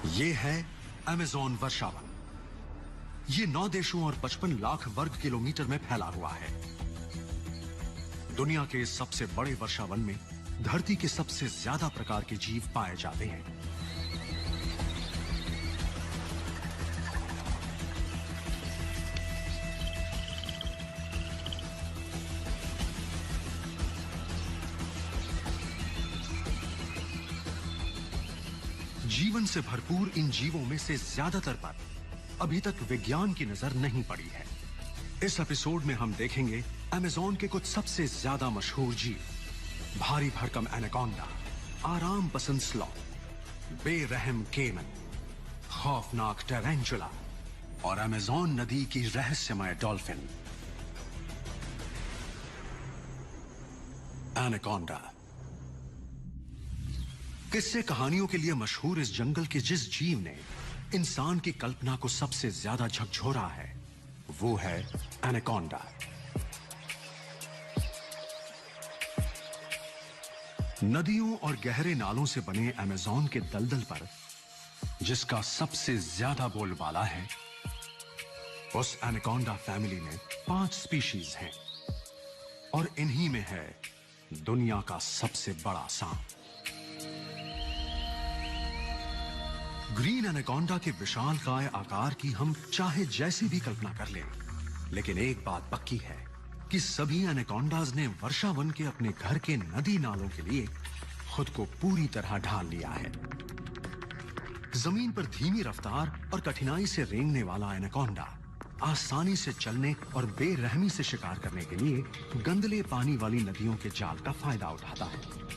ये है अमेज़न वर्षावन। ये 9 देशों और 55 लाख वर्ग किलोमीटर में फैला हुआ है। दुनिया के सबसे बड़े वर्षावन में धरती के सबसे ज्यादा प्रकार के जीव पाए जाते हैं। जीवन से भरपूर इन जीवों में से ज्यादातर पर अभी तक विज्ञान की नजर नहीं पड़ी है। इस एपिसोड में हम देखेंगे अमेज़न के कुछ सबसे ज्यादा मशहूर जीव, भारी भरकम एनाकोंडा, आराम पसंद स्लॉथ, बेरहम केमन, खौफनाक टेरेंचुला और अमेज़न नदी की रहस्यमय डॉल्फिन। एनाकोंडा किस्से कहानियों के लिए मशहूर इस जंगल के जिस जीव ने इंसान की कल्पना को सबसे ज्यादा झकझोरा है, वो है एनाकोंडा। नदियों और गहरे नालों से बने अमेज़न के दलदल पर जिसका सबसे ज्यादा बोलबाला है, उस एनाकोंडा फैमिली में 5 स्पीशीज हैं और इन्हीं में है दुनिया का सबसे बड़ा सांप। ग्रीन एनाकोंडा के विशालकाय आकार की हम चाहे जैसी भी कल्पना कर लें, लेकिन एक बात पक्की है कि सभी एनाकोंडाज ने वर्षावन के अपने घर के नदी नालों के लिए खुद को पूरी तरह ढाल लिया है। जमीन पर धीमी रफ्तार और कठिनाई से रेंगने वाला एनाकोंडा आसानी से चलने और बेरहमी से शिकार करने के लिए गंदले पानी वाली नदियों के जाल का फायदा उठाता है।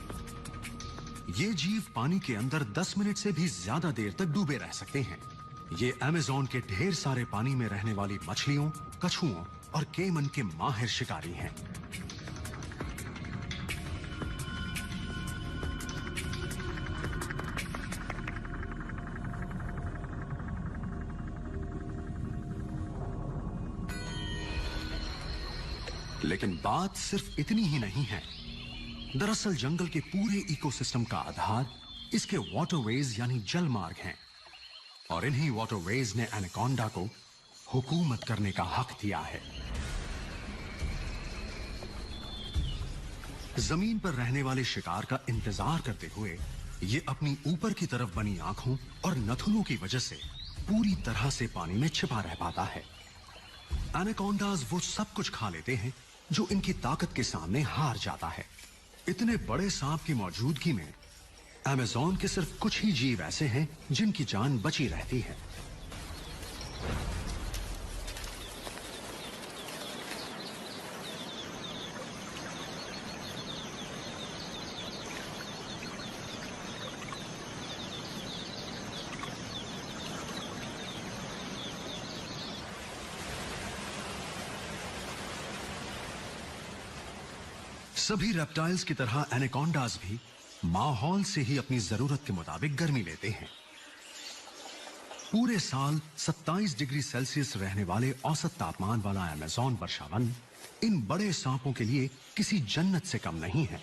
ये जीव पानी के अंदर 10 मिनट से भी ज्यादा देर तक डूबे रह सकते हैं। ये अमेज़न के ढेर सारे पानी में रहने वाली मछलियों, कछुओं और केमन के माहिर शिकारी हैं। लेकिन बात सिर्फ इतनी ही नहीं है। दरअसल जंगल के पूरे इकोसिस्टम का आधार इसके वाटरवेज यानी जल मार्ग हैं और इन्हीं वाटरवेज ने एनाकोंडा को हुकूमत करने का हक दिया है। जमीन पर रहने वाले शिकार का इंतजार करते हुए ये अपनी ऊपर की तरफ बनी आंखों और नथुनों की वजह से पूरी तरह से पानी में छिपा रह पाता है। एनाकोंडाज वो सब कुछ खा लेते हैं जो इनकी ताकत के सामने हार जाता है। इतने बड़े सांप की मौजूदगी में अमेज़न के सिर्फ कुछ ही जीव ऐसे हैं जिनकी जान बची रहती है। सभी रेप्टाइल्स की तरह एनाकोंडाज भी माहौल से ही अपनी जरूरत के मुताबिक गर्मी लेते हैं। पूरे साल 27 डिग्री सेल्सियस रहने वाले औसत तापमान वाला अमेज़न वर्षावन इन बड़े सांपों के लिए किसी जन्नत से कम नहीं है।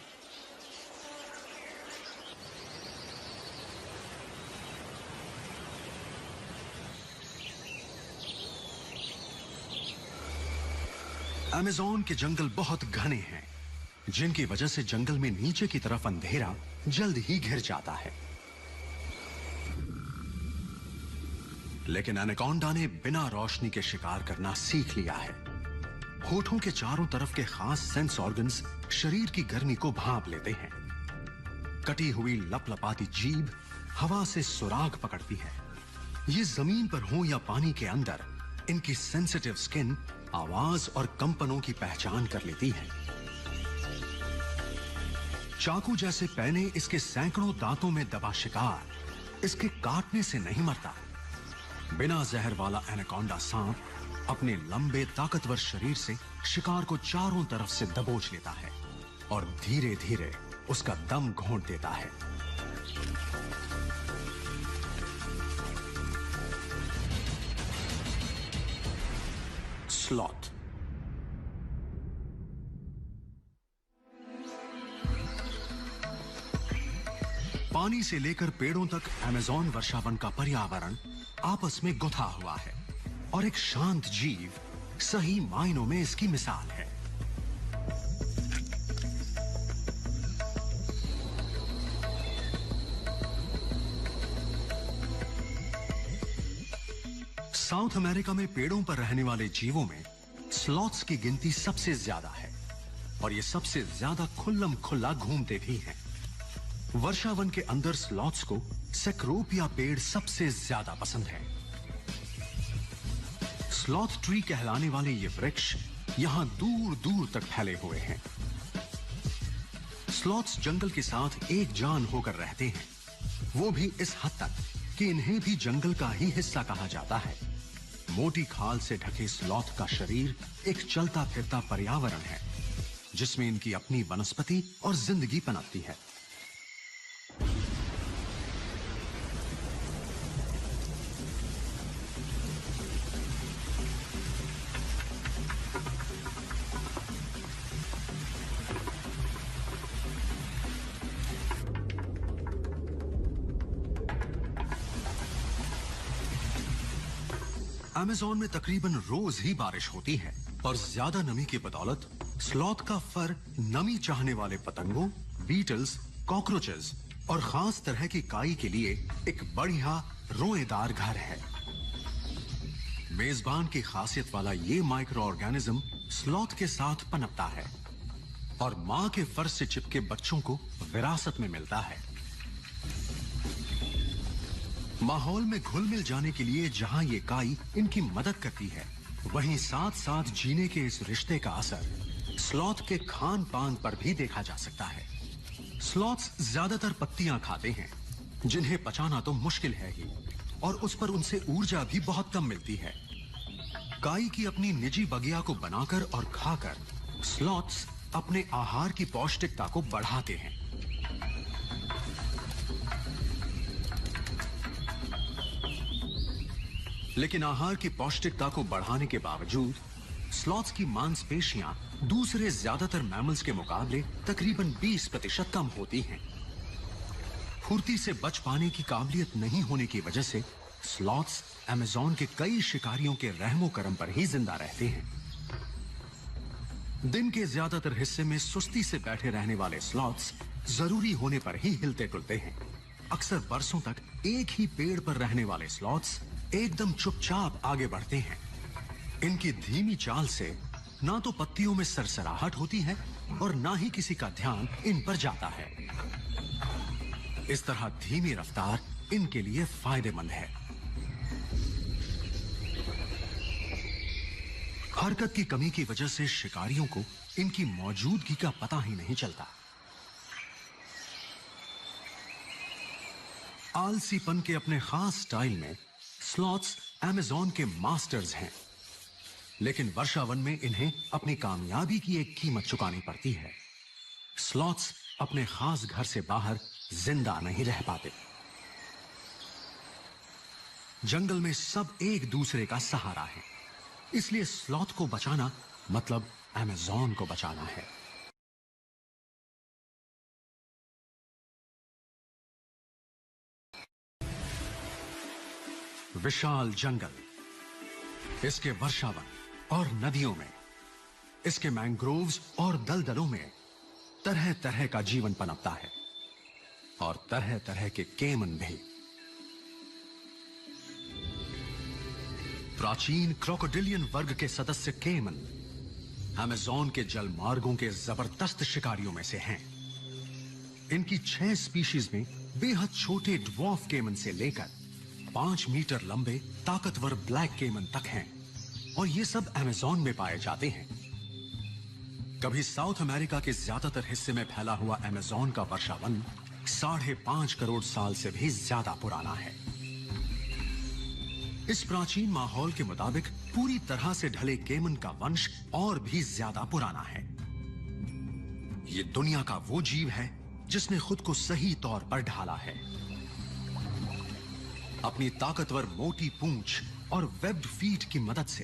अमेज़न के जंगल बहुत घने हैं, जिनकी वजह से जंगल में नीचे की तरफ अंधेरा जल्द ही घिर जाता है। लेकिन एनाकोंडा ने बिना रोशनी के शिकार करना सीख लिया है। होठों के चारों तरफ के खास सेंस ऑर्गन्स शरीर की गर्मी को भांप लेते हैं। कटी हुई लपलपाती जीभ हवा से सुराग पकड़ती है। ये जमीन पर हो या पानी के अंदर, इनकी सेंसिटिव स्किन आवाज और कंपनों की पहचान कर लेती है। चाकू जैसे पैने इसके सैकड़ों दांतों में दबा शिकार इसके काटने से नहीं मरता। बिना जहर वाला एनाकोंडा सांप अपने लंबे ताकतवर शरीर से शिकार को चारों तरफ से दबोच लेता है और धीरे धीरे उसका दम घोंट देता है। स्लॉथ पानी से लेकर पेड़ों तक अमेज़न वर्षावन का पर्यावरण आपस में गुथा हुआ है और एक शांत जीव सही मायनों में इसकी मिसाल है। साउथ अमेरिका में पेड़ों पर रहने वाले जीवों में स्लॉथ्स की गिनती सबसे ज्यादा है और ये सबसे ज्यादा खुल्लम खुल्ला घूमते भी हैं। वर्षावन के अंदर स्लॉथ्स को सेक्रोपिया पेड़ सबसे ज्यादा पसंद है। स्लॉथ ट्री कहलाने वाले ये वृक्ष यहां दूर दूर तक फैले हुए हैं। स्लॉथ्स जंगल के साथ एक जान होकर रहते हैं, वो भी इस हद तक कि इन्हें भी जंगल का ही हिस्सा कहा जाता है। मोटी खाल से ढके स्लॉथ का शरीर एक चलता फिरता पर्यावरण है जिसमें इनकी अपनी वनस्पति और जिंदगी पनपती है। अमेज़न में तकरीबन रोज ही बारिश होती है और ज्यादा नमी की बदौलत स्लॉथ का फर नमी चाहने वाले पतंगों, बीटल्स, कॉकरोचेस और खास तरह की काई के लिए एक बढ़िया रोएदार घर है। मेजबान की खासियत वाला ये माइक्रो ऑर्गेनिज्म स्लॉथ के साथ पनपता है और मां के फर से चिपके बच्चों को विरासत में मिलता है। माहौल में घुल मिल जाने के लिए जहां ये काई इनकी मदद करती है, वहीं साथ साथ जीने के इस रिश्ते का असर स्लॉथ के खान पान पर भी देखा जा सकता है। स्लॉथ्स ज्यादातर पत्तियां खाते हैं जिन्हें पचाना तो मुश्किल है ही और उस पर उनसे ऊर्जा भी बहुत कम मिलती है। काई की अपनी निजी बगिया को बनाकर और खाकर स्लॉथ्स अपने आहार की पौष्टिकता को बढ़ाते हैं। लेकिन आहार की पौष्टिकता को बढ़ाने के बावजूद स्लॉथ्स की मांसपेशियां दूसरे ज्यादातर मैमल्स के मुकाबले तकरीबन 20% कम होती हैं। फुर्ती से बच पाने की काबिलियत नहीं होने की वजह से स्लॉथ्स अमेज़न के कई शिकारियों के रहमो करम पर ही जिंदा रहते हैं। दिन के ज्यादातर हिस्से में सुस्ती से बैठे रहने वाले स्लॉथ्स जरूरी होने पर ही हिलते डुलते हैं। अक्सर बरसों तक एक ही पेड़ पर रहने वाले स्लॉथ्स एकदम चुपचाप आगे बढ़ते हैं। इनकी धीमी चाल से ना तो पत्तियों में सरसराहट होती है और ना ही किसी का ध्यान इन पर जाता है। इस तरह धीमी रफ्तार इनके लिए फायदेमंद है। हरकत की कमी की वजह से शिकारियों को इनकी मौजूदगी का पता ही नहीं चलता। आलसीपन के अपने खास स्टाइल में स्लॉथ्स अमेज़न के मास्टर्स हैं, लेकिन वर्षावन में इन्हें अपनी कामयाबी की एक कीमत चुकानी पड़ती है। स्लॉथ्स अपने खास घर से बाहर जिंदा नहीं रह पाते। जंगल में सब एक दूसरे का सहारा है, इसलिए स्लॉथ को बचाना मतलब अमेज़न को बचाना है। विशाल जंगल, इसके वर्षावन और नदियों में, इसके मैंग्रोव्स और दलदलों में तरह तरह का जीवन पनपता है और तरह तरह के केमन भी। प्राचीन क्रोकोडिलियन वर्ग के सदस्य केमन अमेज़न के जल मार्गों के जबरदस्त शिकारियों में से हैं। इनकी 6 स्पीशीज में बेहद छोटे ड्वार्फ केमन से लेकर 5 मीटर लंबे ताकतवर ब्लैक केमन तक हैं और ये सब अमेज़न में पाए जाते हैं। कभी साउथ अमेरिका के ज्यादातर हिस्से में फैला हुआ अमेज़न का वर्षावन 5.5 करोड़ साल से भी ज्यादा पुराना है। इस प्राचीन माहौल के मुताबिक पूरी तरह से ढले केमन का वंश और भी ज्यादा पुराना है। ये दुनिया का वो जीव है जिसने खुद को सही तौर पर ढाला है। अपनी ताकतवर मोटी पूंछ और वेब्ड फीट की मदद से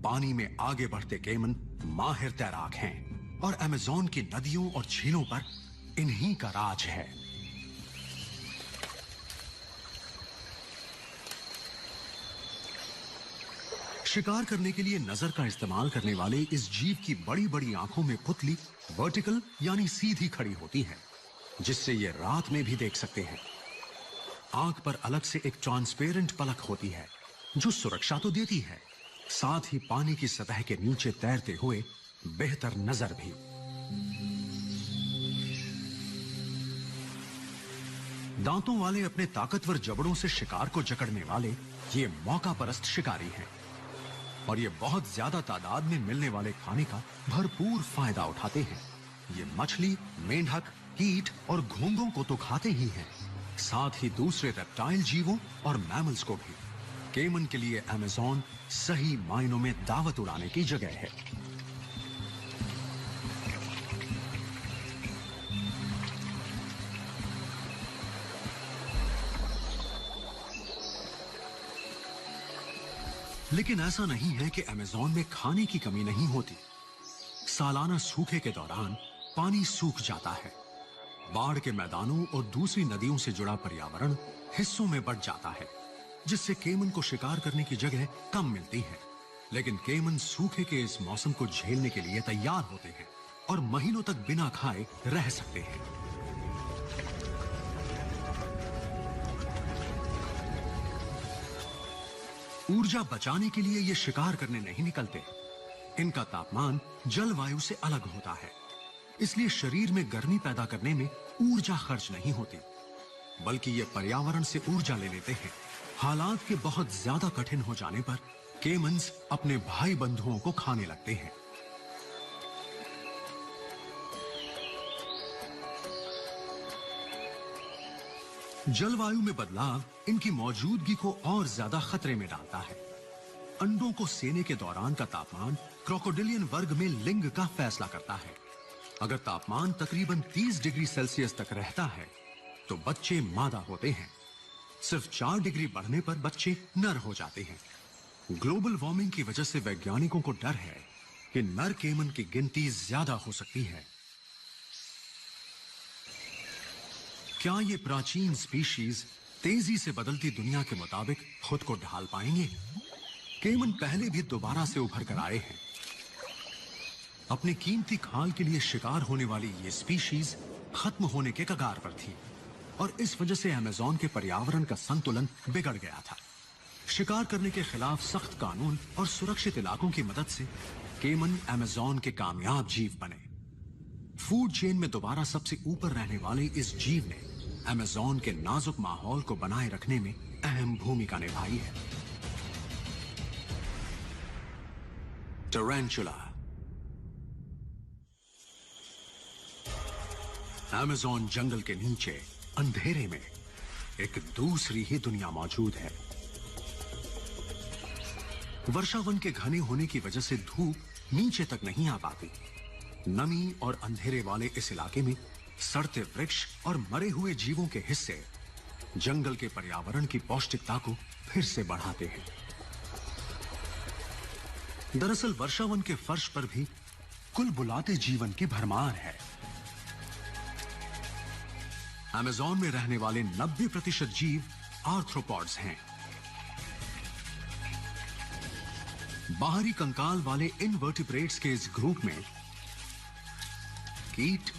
पानी में आगे बढ़ते केमन माहिर तैराक हैं और अमेज़न की नदियों और झीलों पर इन्हीं का राज है। शिकार करने के लिए नजर का इस्तेमाल करने वाले इस जीव की बड़ी बड़ी आंखों में पुतली वर्टिकल यानी सीधी खड़ी होती है, जिससे ये रात में भी देख सकते हैं। आंख पर अलग से एक ट्रांसपेरेंट पलक होती है जो सुरक्षा तो देती है, साथ ही पानी की सतह के नीचे तैरते हुए बेहतर नजर भी। दांतों वाले अपने ताकतवर जबड़ों से शिकार को जकड़ने वाले ये मौका परस्त शिकारी हैं और ये बहुत ज्यादा तादाद में मिलने वाले खाने का भरपूर फायदा उठाते हैं। ये मछली, मेंढक, कीट और घोंघों को तो खाते ही हैं, साथ ही दूसरे रेप्टाइल जीवों और मैमल्स को भी। केमन के लिए अमेज़न सही मायनों में दावत उड़ाने की जगह है। लेकिन ऐसा नहीं है कि अमेज़न में खाने की कमी नहीं होती। सालाना सूखे के दौरान पानी सूख जाता है, बाढ़ के मैदानों और दूसरी नदियों से जुड़ा पर्यावरण हिस्सों में बढ़ जाता है, जिससे केमन को शिकार करने की जगह कम मिलती है। लेकिन केमन सूखे के इस मौसम को झेलने के लिए तैयार होते हैं और महीनों तक बिना खाए रह सकते हैं। ऊर्जा बचाने के लिए ये शिकार करने नहीं निकलते। इनका तापमान जलवायु से अलग होता है, इसलिए शरीर में गर्मी पैदा करने में ऊर्जा खर्च नहीं होती, बल्कि ये पर्यावरण से ऊर्जा ले लेते हैं। हालात के बहुत ज्यादा कठिन हो जाने पर केमन्स अपने भाई बंधुओं को खाने लगते हैं। जलवायु में बदलाव इनकी मौजूदगी को और ज्यादा खतरे में डालता है। अंडों को सेने के दौरान का तापमान क्रोकोडिलियन वर्ग में लिंग का फैसला करता है। अगर तापमान तकरीबन 30 डिग्री सेल्सियस तक रहता है तो बच्चे मादा होते हैं। सिर्फ 4 डिग्री बढ़ने पर बच्चे नर हो जाते हैं। ग्लोबल वार्मिंग की वजह से वैज्ञानिकों को डर है कि नर केमन की गिनती ज्यादा हो सकती है। क्या ये प्राचीन स्पीशीज तेजी से बदलती दुनिया के मुताबिक खुद को ढाल पाएंगे? केमन पहले भी दोबारा से उभर कर आए हैं। अपने कीमती खाल के लिए शिकार होने वाली ये स्पीशीज खत्म होने के कगार पर थी और इस वजह से अमेज़न के पर्यावरण का संतुलन बिगड़ गया था। शिकार करने के खिलाफ सख्त कानून और सुरक्षित इलाकों की मदद से केमन अमेज़न के कामयाब जीव बने। फूड चेन में दोबारा सबसे ऊपर रहने वाले इस जीव ने अमेज़न के नाजुक माहौल को बनाए रखने में अहम भूमिका निभाई है। टैरेंटुला। अमेज़न जंगल के नीचे अंधेरे में एक दूसरी ही दुनिया मौजूद है। वर्षावन के घने होने की वजह से धूप नीचे तक नहीं आ पाती। नमी और अंधेरे वाले इस इलाके में सड़ते वृक्ष और मरे हुए जीवों के हिस्से जंगल के पर्यावरण की पौष्टिकता को फिर से बढ़ाते हैं। दरअसल वर्षावन के फर्श पर भी कुल बुलाते जीवन की भरमार है। अमेज़न में रहने वाले 90% जीव आर्थ्रोपॉड्स हैं। बाहरी कंकाल वाले इनवर्टिब्रेट्स के इस ग्रुप में कीट,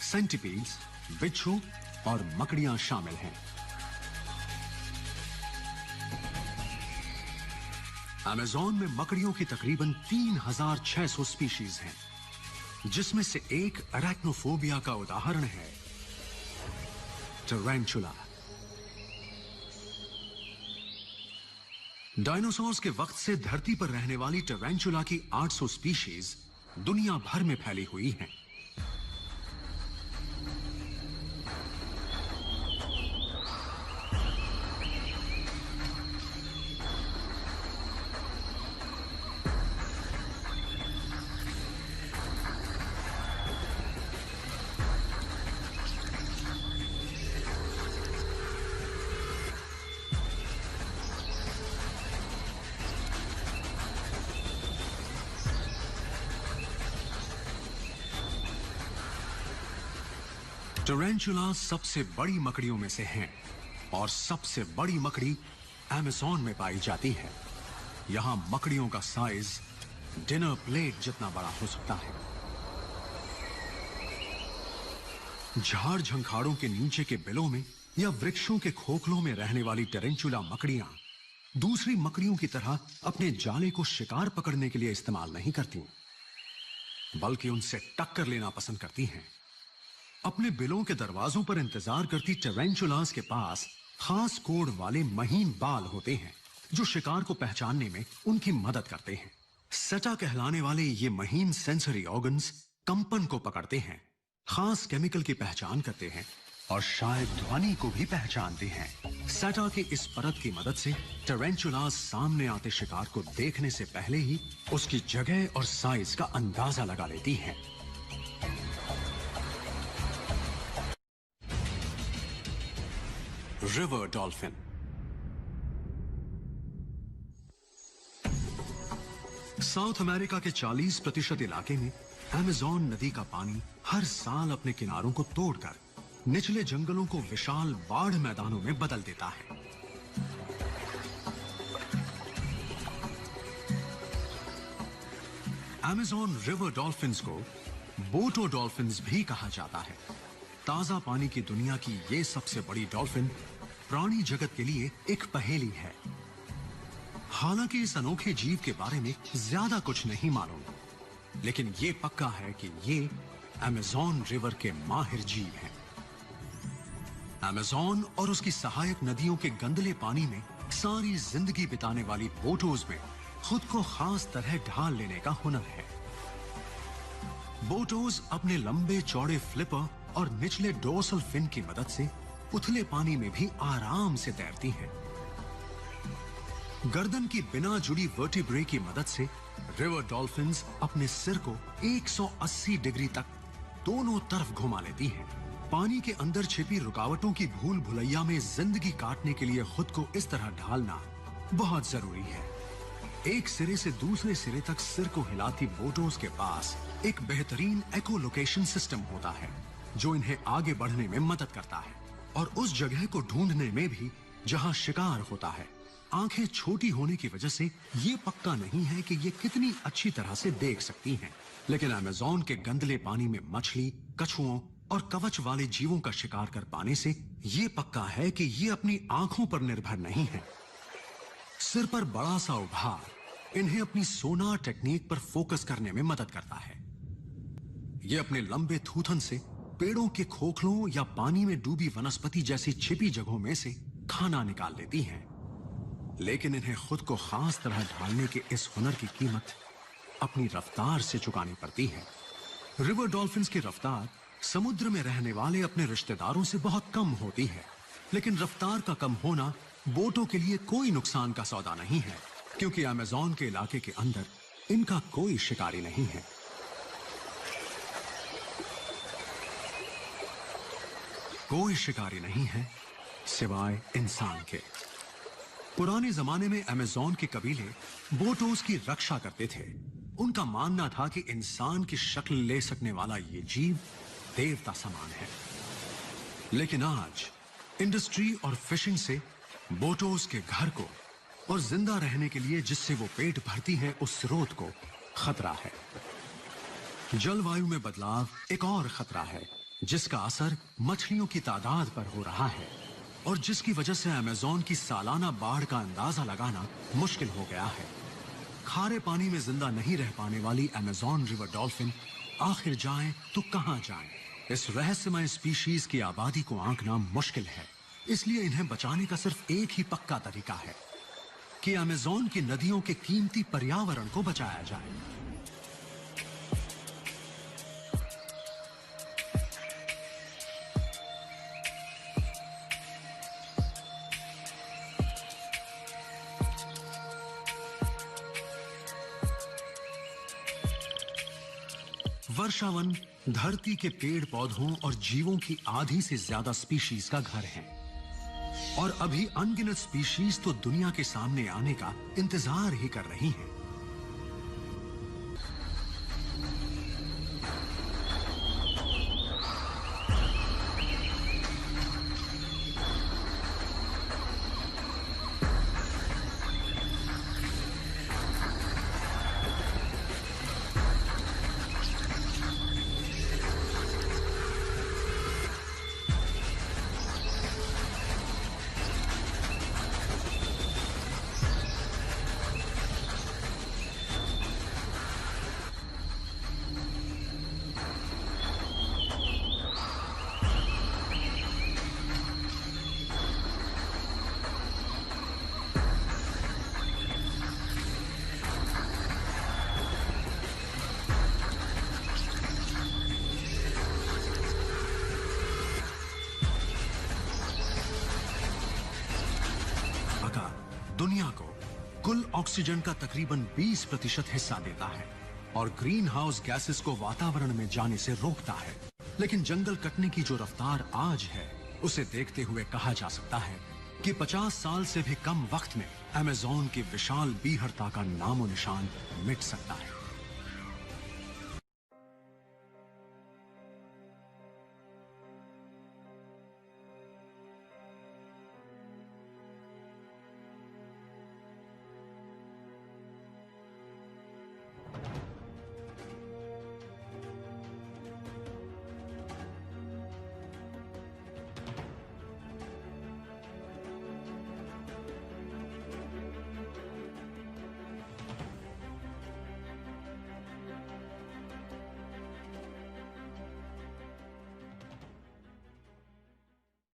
सेंटिपीड्स, बिच्छू और मकड़ियां शामिल हैं। अमेज़न में मकड़ियों की तकरीबन 3600 स्पीशीज हैं, जिसमें से एक अरैक्नोफोबिया का उदाहरण है, टैरेंटुला। डायनासोर्स के वक्त से धरती पर रहने वाली टैरेंटुला की 800 स्पीशीज दुनिया भर में फैली हुई हैं। टैरेंटुला सबसे बड़ी मकड़ियों में से हैं और सबसे बड़ी मकड़ी अमेज़न में पाई जाती है। यहां मकड़ियों का साइज डिनर प्लेट जितना बड़ा हो सकता है। झाड़ झंखाड़ों के नीचे के बिलों में या वृक्षों के खोखलों में रहने वाली टेरेंचुला मकड़ियां दूसरी मकड़ियों की तरह अपने जाले को शिकार पकड़ने के लिए इस्तेमाल नहीं करती, बल्कि उनसे टक्कर लेना पसंद करती हैं। अपने बिलों के दरवाजों पर इंतजार करती टेरेंचुलास के पास खास कोड वाले महीन बाल होते हैं जो शिकार को पहचानने में उनकी मदद करते हैं। सेटा कहलाने वाले ये महीन सेंसरी ऑर्गन्स कंपन को पकड़ते हैं, खास केमिकल की पहचान करते हैं और शायद ध्वनि को भी पहचानते हैं। सेटा की इस परत की मदद से टेरेंचुलास सामने आते शिकार को देखने से पहले ही उसकी जगह और साइज का अंदाजा लगा लेती हैं। River dolphin. साउथ अमेरिका के 40% इलाके में अमेज़न नदी का पानी हर साल अपने किनारों को तोड़कर निचले जंगलों को विशाल बाढ़ मैदानों में बदल देता है। अमेज़न रिवर डॉल्फिन्स को बोटो डॉल्फिन्स भी कहा जाता है। ताजा पानी की दुनिया की ये सबसे बड़ी डॉल्फिन प्राणी जगत के लिए एक पहेली है। हालांकि इस अनोखे जीव के बारे में ज्यादा कुछ नहीं मालूम, लेकिन ये पक्का है कि ये अमेज़न रिवर के माहिर जीव हैं। अमेज़न और उसकी सहायक नदियों के गंदले पानी में सारी जिंदगी बिताने वाली बोटोज में खुद को खास तरह ढाल लेने का हुनर है। बोटोज अपने लंबे चौड़े फ्लिपर और निचले डोर्सल फिन की मदद से उथले पानी में भी आराम से तैरती हैं। गर्दन की बिना जुड़ी वर्टिब्रे की मदद से रिवर डॉल्फिन्स अपने सिर को 180 डिग्री तक दोनों तरफ घुमा लेती हैं। पानी के अंदर छिपी रुकावटों की भूल भुलैया में जिंदगी काटने के लिए खुद को इस तरह ढालना बहुत जरूरी है। एक सिरे से दूसरे सिरे तक सिर को हिलाती बोटोज के पास एक बेहतरीन एको लोकेशन सिस्टम होता है जो इन्हें आगे बढ़ने में मदद करता है और उस जगह को ढूंढने में भी जहां शिकार होता है। आंखें छोटी होने की वजह से ये पक्का नहीं है कि ये कितनी अच्छी तरह से देख सकती हैं, लेकिन अमेज़न के गंदले पानी में मछली, कछुओं और कवच वाले जीवों का शिकार कर पाने से ये पक्का है कि ये अपनी आंखों पर निर्भर नहीं है। सिर पर बड़ा सा उभार इन्हें अपनी सोनार टेक्निक पर फोकस करने में मदद करता है। ये अपने लंबे थूथन से पेड़ों के खोखलों या पानी में डूबी वनस्पति जैसी छिपी जगहों में से खाना निकाल लेती हैं, लेकिन इन्हें खुद को खास तरह ढालने के इस हुनर की कीमत अपनी रफ्तार से चुकानी पड़ती है। रिवर डॉल्फिन्स की रफ्तार समुद्र में रहने वाले अपने रिश्तेदारों से बहुत कम होती है, लेकिन रफ्तार का कम होना बोटों के लिए कोई नुकसान का सौदा नहीं है, क्योंकि अमेज़न के इलाके के अंदर इनका कोई शिकारी नहीं है। कोई शिकारी नहीं है सिवाय इंसान के। पुराने जमाने में अमेज़न के कबीले बोटोज की रक्षा करते थे। उनका मानना था कि इंसान की शक्ल ले सकने वाला ये जीव देवता समान है। लेकिन आज इंडस्ट्री और फिशिंग से बोटोज के घर को और जिंदा रहने के लिए जिससे वो पेट भरती हैं उस स्रोत को खतरा है। जलवायु में बदलाव एक और खतरा है जिसका असर मछलियों की तादाद पर हो रहा है और जिसकी वजह से अमेज़न की सालाना बाढ़ का अंदाजा लगाना मुश्किल हो गया है। खारे पानी में जिंदा नहीं रह पाने वाली अमेज़न रिवर डॉल्फिन आखिर जाएं तो कहां जाएं? इस रहस्यमय स्पीशीज की आबादी को आंकना मुश्किल है, इसलिए इन्हें बचाने का सिर्फ एक ही पक्का तरीका है कि अमेज़न की नदियों के कीमती पर्यावरण को बचाया जाए। वर्षावन धरती के पेड़ पौधों और जीवों की आधी से ज्यादा स्पीशीज का घर है और अभी अनगिनत स्पीशीज तो दुनिया के सामने आने का इंतजार ही कर रही हैं। दुनिया को कुल ऑक्सीजन का तकरीबन 20% हिस्सा देता है और ग्रीन हाउस गैसेस को वातावरण में जाने से रोकता है। लेकिन जंगल कटने की जो रफ्तार आज है, उसे देखते हुए कहा जा सकता है कि 50 साल से भी कम वक्त में अमेज़न की विशाल बीहड़ता का नामो निशान मिट सकता है।